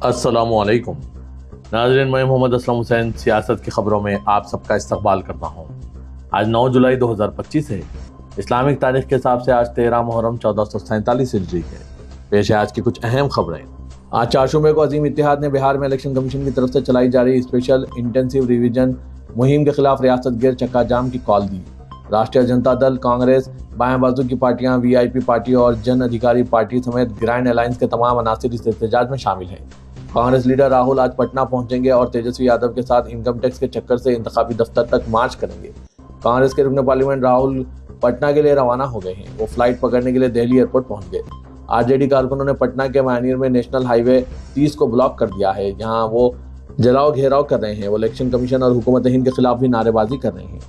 अस्सलामुअलैकुम नाज़रीन, मैं मोहम्मद असलम हुसैन सियासत की खबरों में आप सबका इस्तकबाल करता हूँ। आज 9 जुलाई 2025 है। इस्लामिक तारीख के हिसाब से आज 13 मुहर्रम 1447 हिजरी है। पेश है आज की कुछ अहम खबरें। आज चारशुबे को अजीम इत्तेहाद ने बिहार में इलेक्शन कमीशन की तरफ से चलाई जा रही स्पेशल इंटेंसिव रिवीजन मुहिम के खिलाफ रियासत गिर चक्का जाम की कॉल दी। राष्ट्रीय जनता दल, कांग्रेस, बाएं बाजू की पार्टियां, वीआईपी पार्टी और जन अधिकारी पार्टी समेत ग्रैंड अलायंस के तमाम अनासिर इस एहतजाज में शामिल हैं। कांग्रेस लीडर राहुल आज पटना पहुंचेंगे और तेजस्वी यादव के साथ इनकम टैक्स के चक्कर से इंतखाबी दफ्तर तक मार्च करेंगे। कांग्रेस के रुकन पार्लियामेंट राहुल पटना के लिए रवाना हो गए हैं। वो फ्लाइट पकड़ने के लिए दिल्ली एयरपोर्ट पहुंच गए। आरजेडी कारकुनों ने पटना के मायनीर में नेशनल हाईवे 30 को ब्लॉक कर दिया है, जहां वो जलाओ घेराव कर रहे हैं। वो इलेक्शन कमीशन और हुकूमत हिंद के खिलाफ भी नारेबाजी कर रहे हैं।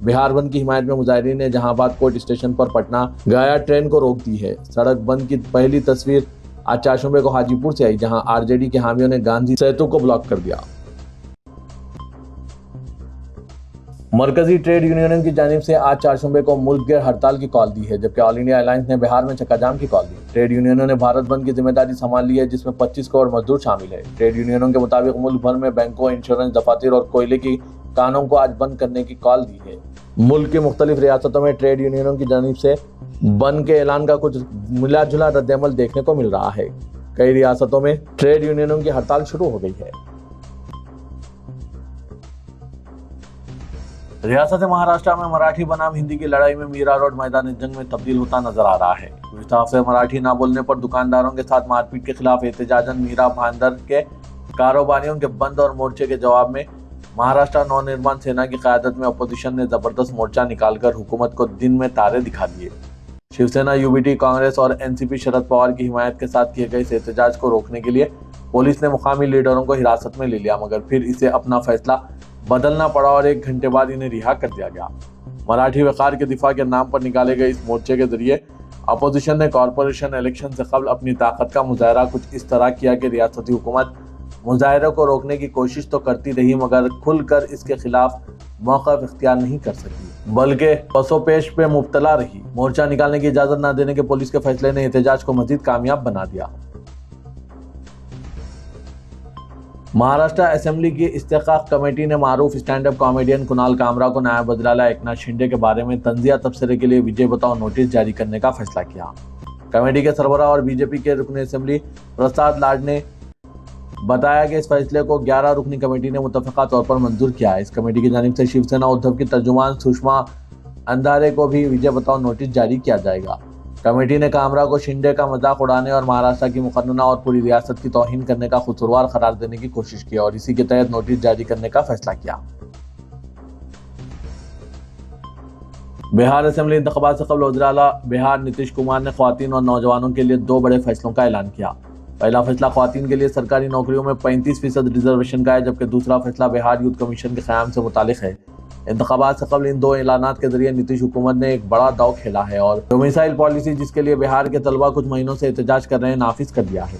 बिहार बंद की हिमायत में मुजाहिरीन ने जहांबाद कोर्ट स्टेशन पर पटना गया ट्रेन को रोक दी है। सड़क बंद की पहली तस्वीर आज चारशुबे को हाजीपुर से आई, जहां आरजेडी के हामियों ने गांधी सेतु को ब्लॉक कर दिया। मरकजी ट्रेड यूनियनों की जानिब से आज चारशुबे को मुल्क गिर हड़ताल की कॉल दी है, जबकि ऑल इंडिया अलायंस ने बिहार में चक्काजाम की कॉल दी। ट्रेड यूनियनों ने भारत बंद की जिम्मेदारी संभाल ली है, जिसमें 25 करोड़ मजदूर शामिल है। ट्रेड यूनियनों के मुताबिक मुल्क भर में बैंकों, इंश्योरेंस, दफातर और कोयले की कानों को आज बंद करने की कॉल दी है। मुल्क की मुख्तलिफ रियासतों में ट्रेड यूनियनों की जानिब से बंद के ऐलान का कुछ मिला जुला रद्दअमल देखने को मिल रहा है। कई रियासतों में ट्रेड यूनियनों की हड़ताल शुरू हो गई है। रियासत महाराष्ट्र में मराठी बनाम हिंदी की लड़ाई में मीरा रोड मैदान जंग में तब्दील होता नजर आ रहा है। गुज़िश्ता हफ्ते मराठी ना बोलने पर दुकानदारों के साथ मारपीट के खिलाफ एहतजाजन मीरा भाईंदर के कारोबारियों के बंद और मोर्चे के जवाब में महाराष्ट्र नवनिर्माण सेना की क़यादत में अपोजिशन ने जबरदस्त मोर्चा निकालकर हुकूमत को दिन में तारे दिखा दिए। शिवसेना, यूबीटी, कांग्रेस और एनसीपी शरद पवार की हिमायत के साथ किए गए इस एहतजाज को रोकने के लिए पुलिस ने मुकामी लीडरों को हिरासत में ले लिया, मगर फिर इसे अपना फैसला बदलना पड़ा और 1 घंटे बाद इन्हें रिहा कर दिया गया। मराठी वक़ार के दिफा के नाम पर निकाले गए इस मोर्चे के जरिए अपोजिशन ने कॉरपोरेशन इलेक्शन से कबल अपनी ताकत का मुजाहरा कुछ इस तरह किया कि रियासती हुकूमत मुजाहरे को रोकने की कोशिश तो करती रही, मगर खुलकर इसके खिलाफ मौक़िफ़ इख्तियार नहीं कर सकी, बल्कि पसोपेश पे मुब्तला रही। मोर्चा निकालने की इजाज़त न देने के पुलिस के फैसले ने एहतजाज को मजीद कामयाब बना दिया। महाराष्ट्र असेंबली की इस्तेकाक कमेटी ने मारूफ stand up comedian Kunal Kamra को नायब वज़ीर-ए-आला एकनाथ शिंदे के बारे में तंज़िया तबसरे के लिए विजय बताओ नोटिस जारी करने का फैसला किया। कमेटी के सरबराह और बीजेपी के रुकन असेंबली प्रसाद लाड ने बताया कि इस फैसले को 11 रुकनी कमेटी ने मुतफ़क़ा तौर पर मंजूर किया है। इस कमेटी की जानिब से शिवसेना उद्धव की तर्जुमान सुषमा अंधारे को भी विजय बताओ नोटिस जारी किया जाएगा। कमेटी ने कामरा को शिंदे का मजाक उड़ाने और महाराष्ट्र की मुक़न्नना और पूरी रियासत की तौहीन करने का कसूरवार करार देने की कोशिश की और इसी के तहत नोटिस जारी करने का फैसला किया। बिहार असेंबली इंतख़ाबात से कबल वज़ीर-ए-आला बिहार नीतीश कुमार ने ख़वातीन और नौजवानों के लिए 2 बड़े फैसलों का ऐलान किया। पहला फैसला ख़वातीन के लिए सरकारी नौकरियों में 35% रिजर्वेशन का है, जबकि दूसरा फैसला बिहार यूथ कमीशन के क़याम से मुतालिक है। इंतख़ाबात से कबल इन 2 ऐलानात के जरिए नीतीश हुकूमत ने एक बड़ा दाव खेला है और डोमिसाइल पॉलिसी, जिसके लिए बिहार के तलबा कुछ महीनों से एहतजाज कर रहे हैं, नाफिज कर दिया है।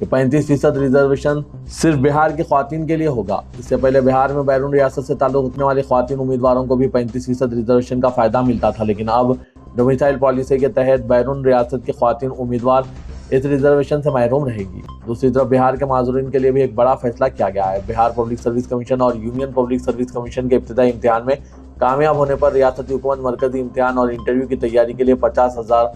ये 35% रिजर्वेशन सिर्फ बिहार की ख़वातीन के लिए होगा। इससे पहले बिहार में बैरून रियासत से ताल्लुक़ रखने वाली ख़वातीन उम्मीदवारों को भी 35% रिजर्वेशन का फ़ायदा मिलता था, लेकिन अब डोमिसाइल पॉलिसी के तहत बैरून रियासत की ख़वातीन उम्मीदवार इस रिजर्वेशन से महरूम रहेगी। दूसरी तरफ बिहार के माज़ूरीन के लिए भी एक बड़ा फैसला किया गया है। बिहार पब्लिक सर्विस कमीशन और यूनियन पब्लिक सर्विस कमीशन के इब्तिदाई इम्तिहान में कामयाब होने पर रियासती हुकूमत मरकजी इम्तिहान और इंटरव्यू की तैयारी के लिए 50,000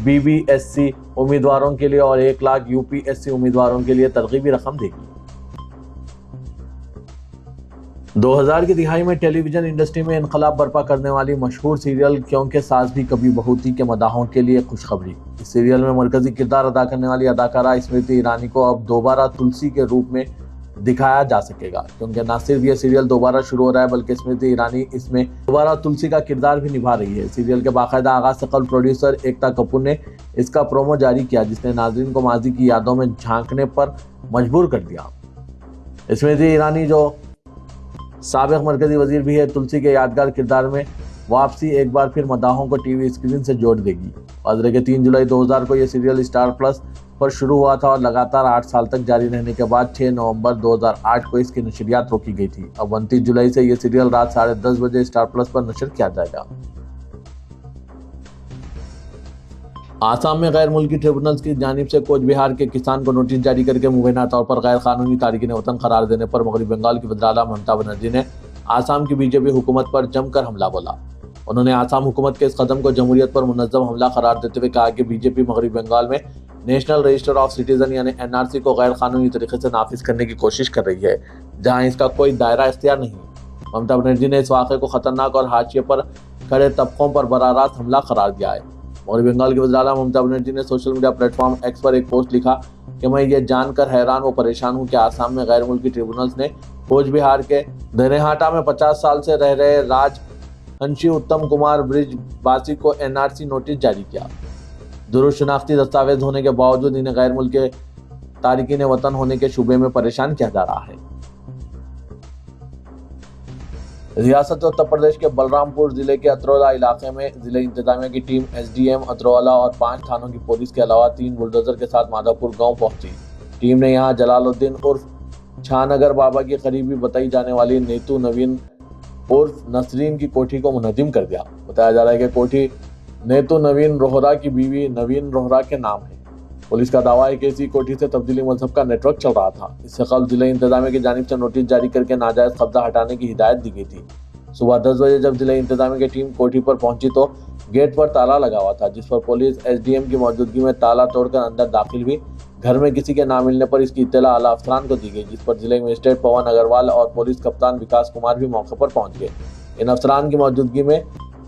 BBSC उम्मीदवारों के लिए और 1 लाख UPSC उम्मीदवारों के लिए तरगीबी रकम देगी। 2000 की दिहाई में टेलीविजन इंडस्ट्री में इनकलाब बर्पा करने वाली मशहूर सीरियल क्योंकि सास भी कभी बहू थी के मदाहों के लिए खुशखबरी। इस सीरियल में मरकजी किरदार अदा करने वाली अदाकारा स्मृति ईरानी को अब दोबारा तुलसी के रूप में दिखाया जा सकेगा, क्योंकि न सिर्फ ये सीरियल दोबारा शुरू हो रहा है, बल्कि स्मृति ईरानी इसमें दोबारा तुलसी का किरदार भी निभा रही है। सीरियल के बाकायदा आगाज से कबल प्रोड्यूसर एकता कपूर ने इसका प्रोमो जारी किया, जिसने नाज़रीन को माजी की यादों में झांकने पर मजबूर कर दिया। स्मृति ईरानी, जो साबिक मरकजी वजीर भी है, तुलसी के यादगार किरदार में वापसी एक बार फिर मदाहों को टीवी स्क्रीन से जोड़ देगी। वाज़ेह के 3 जुलाई 2000 को यह सीरियल स्टार प्लस पर शुरू हुआ था और लगातार 8 साल तक जारी रहने के बाद 6 नवंबर 2008 को इसकी नशरियात रोकी गई थी। अब 29 जुलाई से यह सीरियल रात 10:30 बजे स्टार प्लस पर नशर किया जाएगा। आसाम में गैर मुल्की ट्रिब्यूनल्स की जानिब से कोच बिहार के किसान को नोटिस जारी करके मुबैना तौर पर गैर कानूनी तारिकीन वतन करार देने पर मगरबी बंगाल की वज़ीर आला ममता बनर्जी ने आसाम की बीजेपी हुकूमत पर जमकर हमला बोला। उन्होंने आसाम हुकूमत के इस कदम को जमहूरियत पर मुनज़्ज़म हमला करार देते हुए कहा कि बीजेपी मगरबी बंगाल में नेशनल रजिस्टर ऑफ सिटीजन यानी NRC को गैर कानूनी तरीके से नाफिज करने की कोशिश कर रही है, जहाँ इसका कोई दायरा इख्तियार नहीं। ममता बनर्जी ने इस वाक़े को खतरनाक और हाशिए पर खड़े तबकों पर बराह रास्त हमला करार दिया है। मगरबी बंगाल की वज़ीर आला ममता बनर्जी ने सोशल मीडिया प्लेटफॉर्म एक्स पर एक पोस्ट लिखा कि मैं ये जानकर हैरान व परेशान हूँ कि आसाम में गैर मुल्की ट्रिब्यूनल्स ने कोच बिहार के धनेहाटा में 50 साल से रह रहे राजहंसी उत्तम कुमार ब्रिजवासी को NRC नोटिस जारी किया। दुरुस्त शनाख्ती दस्तावेज होने के बावजूद इन्हें गैर मुल्की तारिकीन वतन होने के शुबे में परेशान किया जा रहा है। रियासत उत्तर प्रदेश के बलरामपुर जिले के अतरौला इलाके में जिले इंतजामिया की टीम SDM अतरौला और 5 थानों की पुलिस के अलावा 3 बुलडोजर के साथ माधवपुर गांव पहुंची। टीम ने यहां जलालुद्दीन उर्फ छानगर बाबा की करीबी बताई जाने वाली नेतू नवीन उर्फ नसरीन की कोठी को मुनहदिम कर दिया। बताया जा रहा है कि कोठी नेतू नवीन रोहरा की बीवी नवीन रोहरा के नाम है। पुलिस का दावा है कि इसी कोठी से तब्दीली मजहब का नेटवर्क चल रहा था। इससे कबल जिले इंतजामिया की जानिब से नोटिस जारी करके नाजायज कब्जा हटाने की हिदायत दी गई थी। सुबह 10 बजे जब जिले इंतजामिया की टीम कोठी पर पहुंची तो गेट पर ताला लगा हुआ था, जिस पर पुलिस SDM की मौजूदगी में ताला तोड़कर अंदर दाखिल हुई। घर में किसी के ना मिलने पर इसकी इत्तला आला अफसरान को दी गई, जिस पर जिले मजिस्ट्रेट पवन अग्रवाल और पुलिस कप्तान विकास कुमार भी मौके पर पहुंच गए। इन अफसरान की मौजूदगी में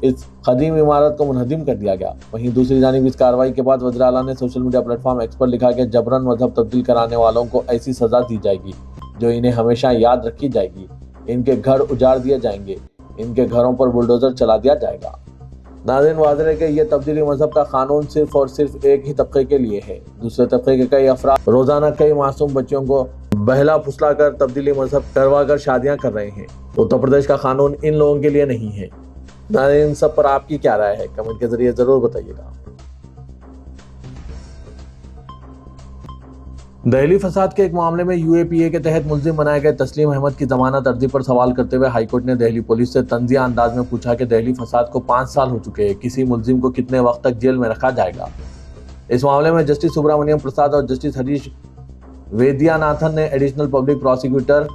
इस कदीम इमारत को मुनहदिम कर दिया गया। वहीं दूसरी जानिब इस कार्रवाई के बाद वज़ीर आला ने सोशल मीडिया प्लेटफॉर्म एक्स पर लिखा कि जबरन मजहब तब्दील कराने वालों को ऐसी सजा दी जाएगी जो इन्हें हमेशा याद रखी जाएगी। इनके घर उजाड़ दिए जाएंगे, इनके घरों पर बुलडोजर चला दिया जाएगा। नाज़रीन, वाज़ेह है कि यह तब्दीली मजहब का कानून सिर्फ और सिर्फ एक ही तबके के लिए है। दूसरे तबके के कई अफराद रोजाना कई मासूम बच्चियों को बहला फुसला कर तब्दीली मजहब करवा कर शादियां कर रहे हैं। उत्तर प्रदेश का कानून इन लोगों के लिए नहीं है। नाज़रीन, इन सब पर आपकी क्या राय है, कमेंट के जरिए जरूर बताइएगा। दहली फसाद के एक मामले में UAPA के तहत मुलजिम बनाए गए तस्लीम अहमद की जमानत अर्जी पर सवाल करते हुए हाईकोर्ट ने दहली पुलिस से तंजिया अंदाज में पूछा कि दहली फसाद को 5 साल हो चुके हैं, किसी मुलजिम को कितने वक्त तक जेल में रखा जाएगा। इस मामले में जस्टिस सुब्रमण्यम प्रसाद और जस्टिस हरीश वेदियानाथन ने एडिशनल पब्लिक प्रोसिक्यूटर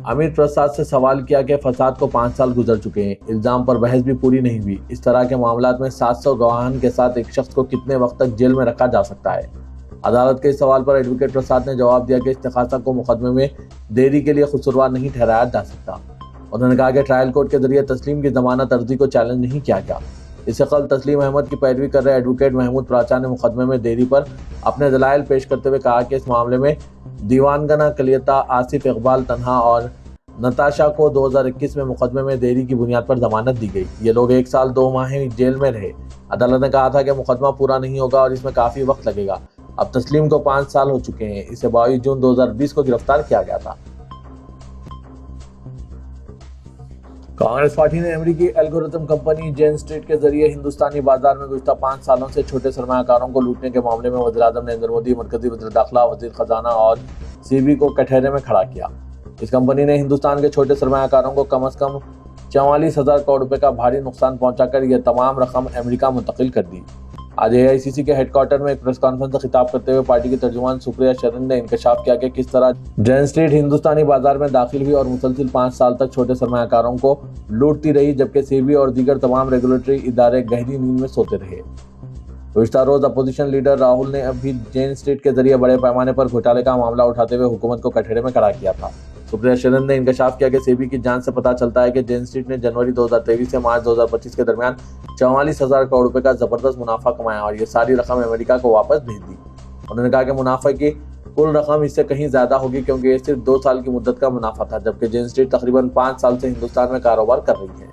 अमित प्रसाद से सवाल किया कि फसाद को 5 साल गुजर चुके हैं, इल्जाम पर बहस भी पूरी नहीं हुई। इस तरह के मामलात में 700 गवाहान के साथ एक शख्स को कितने वक्त तक जेल में रखा जा सकता है। अदालत के इस सवाल पर एडवोकेट प्रसाद ने जवाब दिया कि इस्तिखासा को मुकदमे में देरी के लिए कसूरवार नहीं ठहराया जा सकता। उन्होंने कहा कि ट्रायल कोर्ट के जरिए तस्लीम की जमानत अर्जी को चैलेंज नहीं किया गया। इससे कल तस्लीम अहमद की पैरवी कर रहे एडवोकेट महमूद प्राचा ने मुकदमे में देरी पर अपने दलाइल पेश करते हुए कहा कि इस मामले में दीवानगना कलियता, आसिफ इकबाल तन्हा और नताशा को 2021 में मुकदमे में देरी की बुनियाद पर जमानत दी गई। ये लोग 1 साल 2 माह जेल में रहे। अदालत ने कहा था कि मुकदमा पूरा नहीं होगा और इसमें काफ़ी वक्त लगेगा। अब तस्लीम को 5 साल हो चुके हैं। इसे 22 जून 2020 को गिरफ्तार किया गया था। कांग्रेस पार्टी ने अमेरिकी एल्गोरिथम कंपनी जेन स्ट्रीट के जरिए हिंदुस्तानी बाजार में गुज़श्ता 5 सालों से छोटे सरमायाकारों को लूटने के मामले में वज़ीर-ए-आज़म नरेंद्र मोदी, मरकजी वज़ीर दाखिला, वज़ीर खजाना और CB को कटहरे में खड़ा किया। इस कंपनी ने हिंदुस्तान के छोटे सरमायाकारों को कम से कम 44,000 करोड़ रुपए का भारी नुकसान पहुंचाकर यह तमाम रकम अमेरिका मुंतकिल कर दी। आज AICC के हेडक्वार्टर में एक प्रेस कॉन्फ्रेंस से खिताब करते हुए पार्टी की तर्जुमान सुप्रिया शरण ने इंकशाफ किया कि किस तरह जेन स्ट्रीट हिंदुस्तानी बाजार में दाखिल हुई और मुसलसिल 5 साल तक छोटे सरमायाकारों को लूटती रही, जबकि CB और दीगर तमाम रेगुलेटरी इदारे गहरी नींद में सोते रहे। गुज़श्ता रोज अपोजिशन लीडर राहुल ने अभी जेन स्ट्रीट के जरिए बड़े पैमाने पर घोटाले का मामला उठाते हुए हुकूमत को कटहरे में खड़ा किया था। सुप्रिया शरण ने इंकशाफ किया कि CB की जांच से पता चलता है कि जेन स्ट्रीट ने जनवरी 2023 से मार्च 2025 के दरमियान 44,000 करोड़ रुपए का जबरदस्त मुनाफा कमाया और ये सारी रकम अमेरिका को वापस भेज दी। उन्होंने कहा कि मुनाफे की कुल रकम इससे कहीं ज्यादा होगी, क्योंकि ये सिर्फ 2 साल की मुद्दत का मुनाफा था, जबकि जेन स्ट्रीट तकरीबन 5 साल से हिंदुस्तान में कारोबार कर रही है।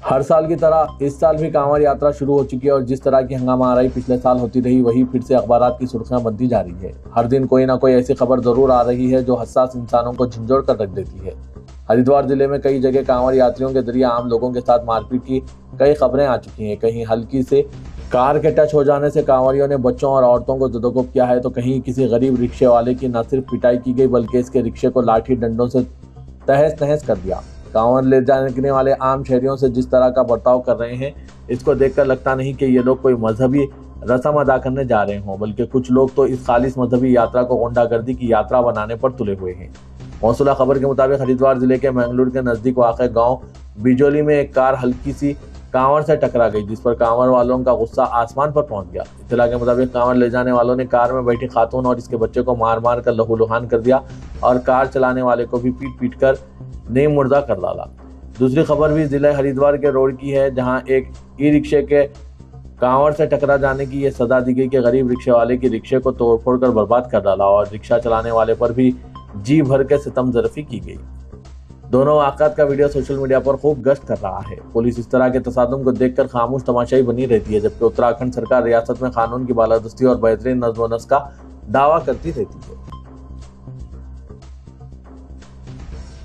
हर साल की तरह इस साल भी कांवड़ यात्रा शुरू हो चुकी है और जिस तरह की हंगामा आराई पिछले साल होती रही, वही फिर से अखबारात की सुर्खियां बनती जा रही है। हर दिन कोई ना कोई ऐसी खबर जरूर आ रही है जो हसास इंसानों को झंझोड़ कर रख देती है। हरिद्वार जिले में कई जगह कांवड़ यात्रियों के जरिए आम लोगों के साथ मारपीट की कई खबरें आ चुकी हैं। कहीं हल्की से कार के टच हो जाने से कांवड़ियों ने बच्चों और औरतों को जदोकोब किया है, तो कहीं किसी गरीब रिक्शे वाले की न सिर्फ पिटाई की गई बल्कि इसके रिक्शे को लाठी डंडों से तहस नहस कर दिया। कांवड़ ले जाने वाले आम शहरियों से जिस तरह का बर्ताव कर रहे हैं, इसको देखकर लगता नहीं कि ये लोग कोई मजहबी रस्म अदा करने जा रहे हों, बल्कि कुछ लोग तो इस खालिस मजहबी यात्रा को गुंडागर्दी की यात्रा बनाने पर तुले हुए हैं। मौसूला खबर के मुताबिक हरिद्वार जिले के मंगलूर के नजदीक वाक़ गांव बिजोली में एक कार हल्की सी कांवड़ से टकरा गई, जिस पर कांवड़ वालों का गुस्सा आसमान पर पहुंच गया। इत्तला के मुताबिक कांवड़ ले जाने वालों ने कार में बैठी खातून और इसके बच्चे को मार मार कर लहूलुहान कर दिया और कार चलाने वाले को भी पीट पीट कर नीम मुर्दा कर डाला। दूसरी खबर भी जिले हरिद्वार के रोड की है, जहां एक ई रिक्शे के कांवड़ से टकरा जाने की ये सजा दी गई कि गरीब रिक्शे वाले की रिक्शे को तोड़फोड़ कर बर्बाद कर डाला और रिक्शा चलाने वाले पर भी जी भर के सितम ज़रफ़ी की गई। दोनों वाक़ात का वीडियो सोशल मीडिया पर खूब गश्त कर रहा है। पुलिस इस तरह के तसादुम को देखकर खामोश तमाशाई बनी रहती है, जबकि उत्तराखंड सरकार रियासत में कानून की बालादस्ती और बेहतरीन नज़्म व नस्क का दावा करती रहती है।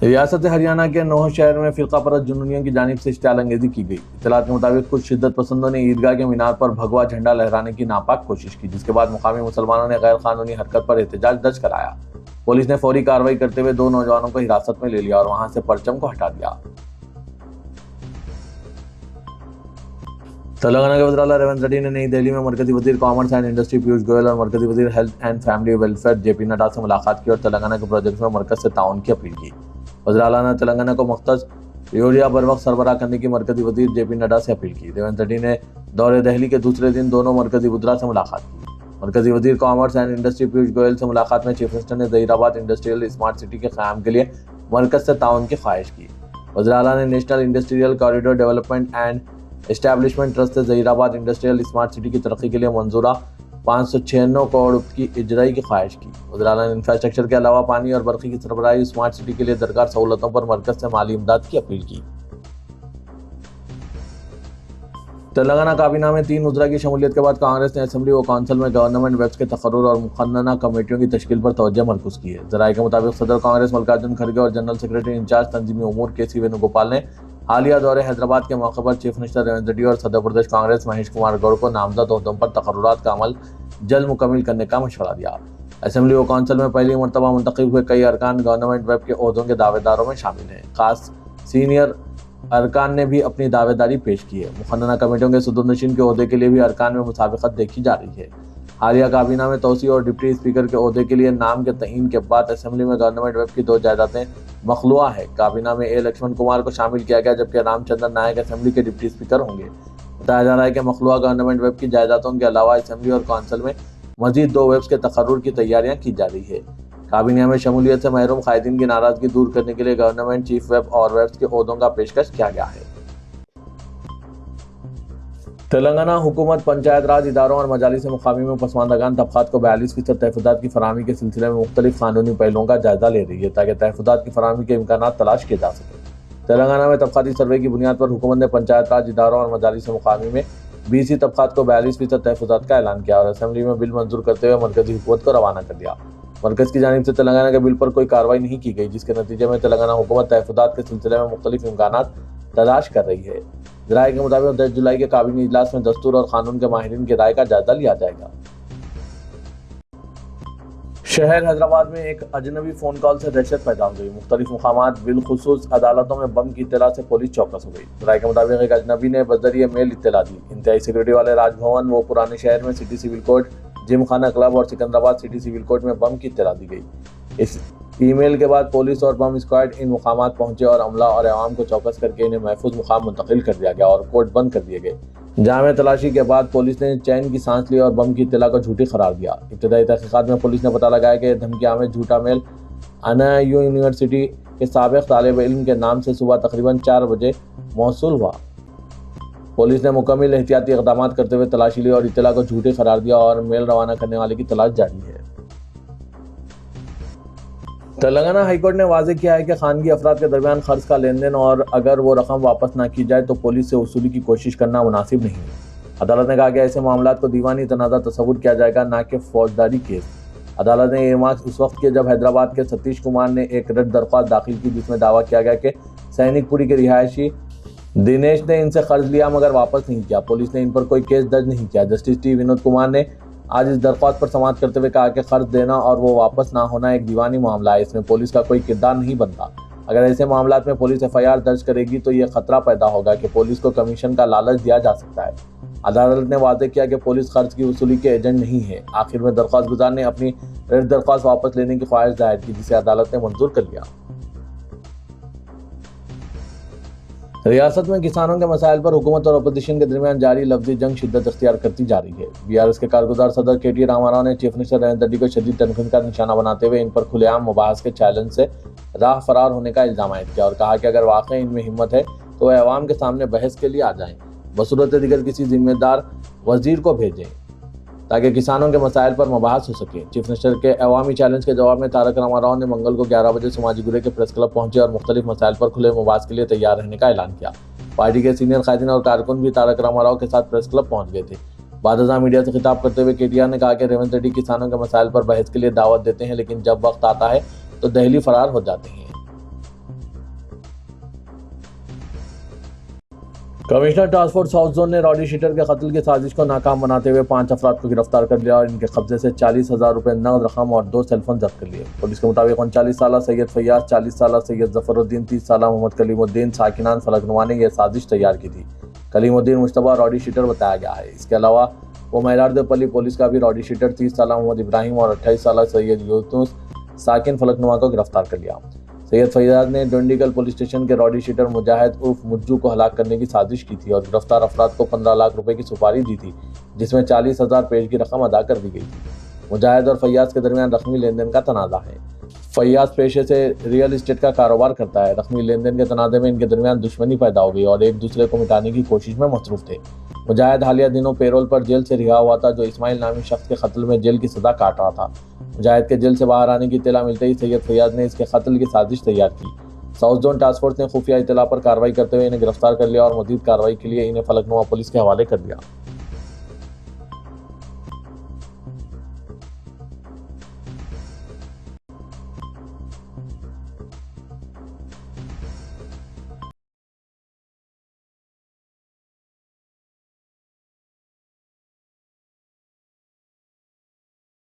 रियासत हरियाणा के नौह शहर में फिरका परस्त जुनूनियों की जानिब से इश्तियाल अंगेजी की गई। इत्तलात के मुताबिक कुछ शिद्दत पसंदों ने ईदगाह के मीनार पर भगवा झंडा लहराने की नापाक कोशिश की, जिसके बाद मुकामी मुसलमानों ने गैर कानूनी हरकत पर एहतजाज दर्ज कराया। पुलिस ने फौरी कार्रवाई करते हुए 2 नौजवानों को हिरासत में ले लिया और वहां से परचम को हटा दिया। तेलंगाना के वज़ीर आला रेवंत रेड्डी ने नई दिल्ली में मरकजी वज़ीर commerce and industry Piyush Goyal और मरकजी वज़ीर health and family welfare JP Nadda से मुलाकात की और तेलंगाना के प्रोजेक्ट में मरकज से ताउन की अपील की। वज़ीर आला ने तेलंगाना को मख्तस यूरिया बर वक्त सरबराह करने की मरकजी वज़ीर जेपी नड्डा से अपील की। रेवंत रेड्डी ने दौरे दिल्ली के दूसरे दिन दोनों मरकजी वज़ीरा से मुलाकात की। मरकजी वज़ीर commerce and industry Piyush Goyal से मुलाकात में चीफ मिनिस्टर ने ज़हीराबाद इंडस्ट्रियल स्मार्ट सिटी के क़याम के लिए मरकज से ताउन की ख्वाहिश की। वज़ीर आला ने national industrial corridor development and establishment trust से ज़हीराबाद इंडस्ट्रियल स्मार्ट सिटी की तरक्की के लिए मंजूरा 596 करोड़ की इजराई की ख्वाहिश की। वज़ीर आला ने इंफ्रास्ट्रक्चर के अलावा पानी और बर्क़ी की सरबराही स्मार्ट सिटी के लिए दरकार सहूलतों पर मरकज से माली इमदाद की अपील की। तेलंगाना काबीना में 3 वज़रा की शमूलियत के बाद कांग्रेस ने असेंबली व काउंसिल में गवर्नमेंट वेब्स के तकर्रुर और मुखन्ना कमेटियों की तश्कील पर तवज्जो मरकूज की है। ज़राए के मुताबिक सदर कांग्रेस मल्लिकार्जुन खड़गे और जनरल सेक्रेटरी इंचार्ज तंजीमी उमूर के.सी. वेणुगोपाल ने हालिया दौरे हैदराबाद के मौके पर चीफ मिनिस्टर रेवंत रेड्डी और सदर प्रदेश कांग्रेस महेश कुमार गौड़ को नामजद ओहदों पर तकर्रुरात का अमल जल्द मुकम्मल करने का मशवरा दिया। असेंबली व काउंसिल में पहली मरतबा मुंतखब हुए कई अरकान गवर्नमेंट वेब के ओहदों के दावेदारों में शामिल हैं। खास सीनियर अरकान ने भी अपनी दावेदारी पेश की है। मुखन्ना कमेटियों के सदरनशीन के ओहदे के लिए भी अरकान में मुसाबिकत देखी जा रही है। हालिया काबीना में तोसी और डिप्टी स्पीकर के ओहदे के लिए नाम के तईन के बाद असेंबली में गवर्नमेंट वेब की 2 जायदादें मखलूआ है। काबीना में ए लक्ष्मण कुमार को शामिल किया गया, जबकि रामचंद्र नायक असेंबली के डिप्टी स्पीकर होंगे। बताया जा रहा है कि मखलूआ गवर्नमेंट वेब की जायदादों के अलावा असेंबली और काउंसिल में मजीद 2 वेब्स के तकर्रुर की तैयारियां की जा रही है। काबीना में शमूलियत से महरूम कायदीन की नाराजगी दूर करने के लिए गवर्नमेंट चीफ वेब और वेब्स के ओहदों का पेशकश किया गया है। तेलंगाना हुकूमत पंचायत राज इदारों और मजालिस मुकामी में पसमानदगान तबकात को 42% तहफ़्फ़ुज़ात की फराहमी के सिलसिले में मुख्तलिफ कानूनी पहलुओं का जायजा ले रही है, ताकि तहफ़्फ़ुज़ात की फराहमी के इम्कानात तलाश किए जा सके। तेलंगाना में तबकाती सर्वे की बुनियाद पर हुकूमत ने पंचायत राज इदारों और मजालिस मुकामी में BC तबकात को 42% तहफ़्फ़ुज़ात का ऐलान किया और असेंबली में बिल मंजूर करते हुए मरकजी हुकूमत को रवाना कर दिया। मरकज़ की जानिब से तेलंगाना के बिल पर कोई कार्रवाई नहीं की गई, जिसके नतीजे में तेलंगाना हुकूमत तहफ़्फ़ुज़ात के सिलसिले में मुख्तलिफ इम्कानात तलाश कर रही है। ज़राए के मुताबिक 10 जुलाई के काबीनी इजलास में दस्तूर और कानून के माहिरीन की राय का जायजा लिया जाएगा। शहर हैदराबाद में एक अजनबी फ़ोन कॉल से दहशत पैदा हो गई। मुख्तलिफ मुकामात बिलखुसूस अदालतों में बम की इत्तला से पुलिस चौकस हो गई। ज़राए के मुताबिक एक अजनबी ने बज़रिए मेल इत्तला दी। इंतहाई सिक्योरिटी वाले राजभवन व पुराने शहर में city civil court, Gymkhana club और सिकंदराबाद सिटी सिविल कोर्ट में बम की इत्तला दी गई। इस ईमेल के बाद पुलिस और बम स्क्वाड इन मुकामात पहुंचे और अमला और अवाम को चौकस करके इन्हें महफूज मुकाम मुंतकिल कर दिया गया और कोर्ट बंद कर दिए गए। जामे तलाशी के बाद पुलिस ने चैन की सांस ली और बम की इत्तला को झूठी करार दिया। इब्तदाई तहकीकात में पुलिस ने पता लगाया कि धमकिया में झूठा मेल अनायू यूनिवर्सिटी के साबिक तालिब इल्म के नाम से सुबह तकरीबन 4 बजे मौसूल हुआ। पुलिस ने मुकम्मल एहतियाती इक़दाम करते हुए तलाशी ली और इत्तला को झूठी करार दिया और मेल रवाना करने वाले की तलाश जारी है। तेलंगाना हाईकोर्ट ने वाज़ेह किया है कि खानगी अफराद के दरमियान खर्च का लेन देन और अगर वो रकम वापस ना की जाए तो पुलिस से वसूली की कोशिश करना मुनासिब नहीं। अदालत ने कहा कि ऐसे मामलात को दीवानी तनाज़ा तस्वुर किया जाएगा, ना कि फौजदारी केस। अदालत ने ये मार्क्स उस वक्त किया जब हैदराबाद के सतीश कुमार ने एक रद्द दरख्वास्त दाखिल की, जिसमें दावा किया गया कि सैनिकपुरी के रिहायशी दिनेश ने इनसे कर्ज लिया मगर वापस नहीं किया। पुलिस ने इन पर कोई केस दर्ज नहीं किया। जस्टिस टी विनोद कुमार ने आज इस दरख्वास्त पर समाअत करते हुए कहा कि कर्ज देना और वो वापस ना होना एक दीवानी मामला है, इसमें पुलिस का कोई किरदार नहीं बनता। अगर ऐसे मामलात में पुलिस FIR दर्ज करेगी तो ये खतरा पैदा होगा कि पुलिस को कमीशन का लालच दिया जा सकता है। अदालत ने वादे किया कि पुलिस खर्च की वसूली के एजेंट नहीं है। आखिर में दरख्वास्त गुजार ने अपनी दरख्वास्त वापस लेने की ख्वाहिश जाहिर की, जिसे अदालत ने मंजूर कर लिया। रियासत में किसानों के मसाइल पर हुकूमत और अपोजिशन के दरमियान जारी लफ्जी जंग शिद्दत इख्तियार करती जा रही है। BRS के कारगुजार सदर KT रामाराव ने चीफ मिनिस्टर रेवंत रेड्डी को शदीद तनकीद का निशाना बनाते हुए इन पर खुलेआम मुबाहस के चैलेंज से राह फरार होने का इल्जाम आयद किया और कहा कि अगर वाकई इनमें हिम्मत है तो वह अवाम के सामने बहस के लिए आ जाएं, बसूरत दिगर किसी जिम्मेदार वजीर को भेजें ताकि किसानों के मसाइल पर मुबाहस हो सके। चीफ मिनिस्टर के अवामी चैलेंज के जवाब में तारक रामाराव ने मंगल को 11 बजे समाजी गुरे के प्रेस क्लब पहुंचे और मुख्तलिफ मसाइल पर खुले मुबाहस के लिए तैयार रहने का ऐलान किया। पार्टी के सीनियर कायदीन और कारकुन भी तारक रामाराव के साथ प्रेस क्लब पहुंच गए थे। बाद मीडिया से खिताब करते हुए KTR ने कहा कि रेवंत रेड्डी किसानों के मसाइल पर बहस के लिए दावत देते हैं, लेकिन जब वक्त आता है तो दिल्ली फरार हो जाते हैं। Commissioner task force south zone ने रॉडी शीटर के कत्ल की साजिश को नाकाम बनाते हुए 5 अफराद को गिरफ्तार कर लिया और इनके कब्जे से 40,000 रुपए नकद रकम और 2 सेलफोन जब्त कर लिए। पुलिस के मुताबिक 39 साल सैयद फैयाज, 40 साल सैयद जफरुद्दीन, 30 साल मोहम्मद कलीमुद्दीन साकिनान फलकनुमा ने यह साजिश तैयार की थी। कलीमुद्दीन मुश्तबा रॉडी शीटर बताया गया है। इसके अलावा वो मैलारदेवपल्ली पुलिस का भी रॉडी शीटर 30 साल मोहम्मद इब्राहिम और 28 साल सैयद यूनुस साकिन फलकनुमा को गिरफ्तार कर लिया। सैयद फैयाज ने डोंडीगल पुलिस स्टेशन के रॉडी शीटर मुजाहिद उर्फ मुज्जू को हलाक करने की साजिश की थी और गिरफ्तार अफराद को 15 लाख रुपए की सुपारी दी थी, जिसमें 40,000 पेश की रकम अदा कर दी गई थी। मुजाहिद और फैयाज के दरमियान रकमी लेन देन का तनाज़ा है। फैयाज पेशे से रियल इस्टेट का कारोबार करता है। रकमी लेन देन के तनाज़े में इनके दरमियान दुश्मनी पैदा हो गई और एक दूसरे को मिटाने की कोशिश में मसरूफ थे। मुजाहिद हालिया दिनों पेरोल पर जेल से रिहा हुआ था, जो इस्माइल नामी शख्स के कत्ल में जेल की सजा काट रहा था। मुजाहिद के जेल से बाहर आने की इत्तला मिलते ही सैयद फैयाज ने इसके कत्ल की साजिश तैयार की। साउथ जोन टास्क फोर्स ने खुफिया इत्तला पर कार्रवाई करते हुए इन्हें गिरफ्तार कर लिया और मजीद कार्रवाई के लिए इन्हें फलकनुमा पुलिस के हवाले कर दिया।